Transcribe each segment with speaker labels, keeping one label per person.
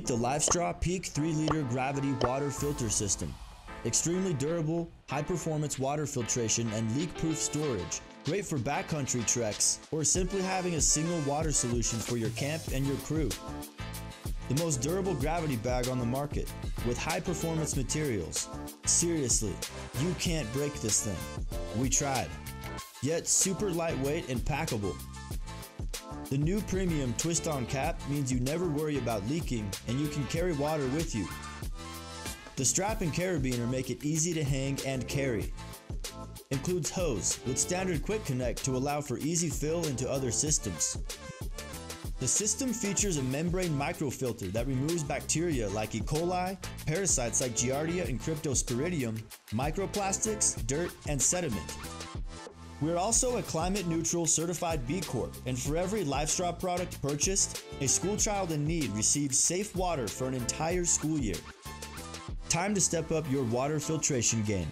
Speaker 1: the LifeStraw Peak 3-liter gravity water filter system. Extremely durable, high-performance water filtration and leak-proof storage. Great for backcountry treks or simply having a single water solution for your camp and your crew. The most durable gravity bag on the market with high-performance materials. Seriously, you can't break this thing. We tried. Yet super lightweight and packable. The new premium twist-on cap means you never worry about leaking and you can carry water with you. The strap and carabiner make it easy to hang and carry. Includes hose with standard quick connect to allow for easy fill into other systems. The system features a membrane microfilter that removes bacteria like E. coli, parasites like Giardia and Cryptosporidium, microplastics, dirt, and sediment. We're also a climate neutral certified B Corp, and for every LifeStraw product purchased, a school child in need receives safe water for an entire school year. Time to step up your water filtration game.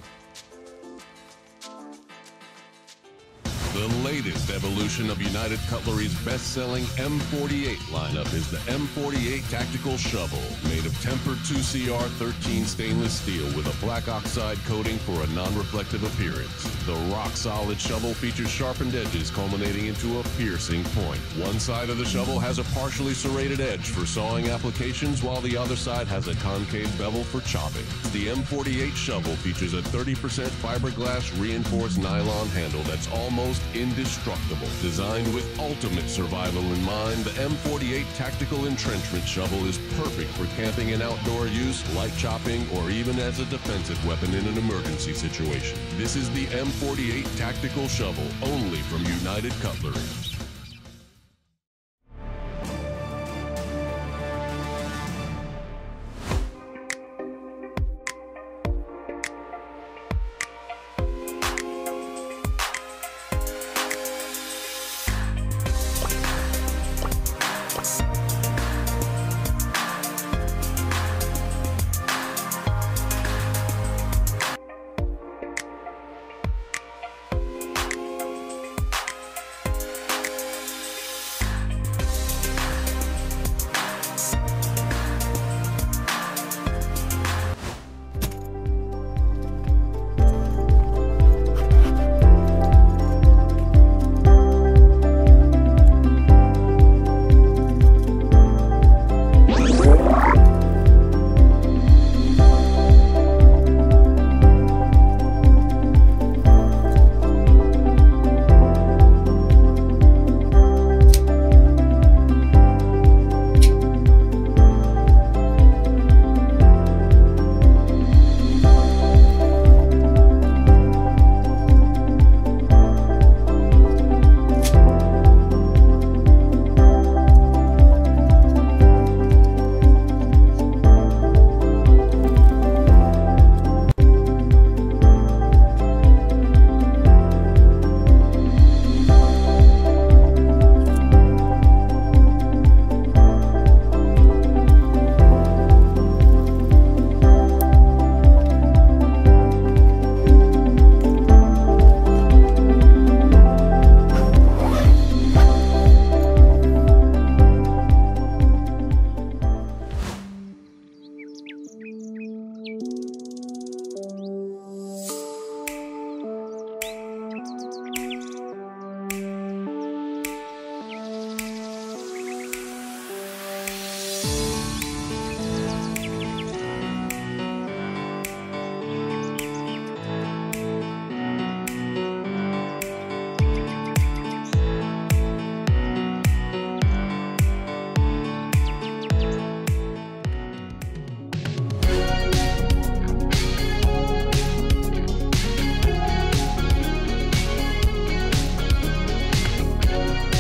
Speaker 2: The latest evolution of United Cutlery's best-selling M48 lineup is the M48 Tactical Shovel, made of tempered 2CR13 stainless steel with a black oxide coating for a non-reflective appearance. The rock-solid shovel features sharpened edges culminating into a piercing point. One side of the shovel has a partially serrated edge for sawing applications, while the other side has a concave bevel for chopping. The M48 shovel features a 30% fiberglass reinforced nylon handle that's almost indestructible. Designed with ultimate survival in mind, the M48 Tactical Entrenchment Shovel is perfect for camping and outdoor use, light chopping, or even as a defensive weapon in an emergency situation. This is the M48 Tactical Shovel, only from United Cutlery.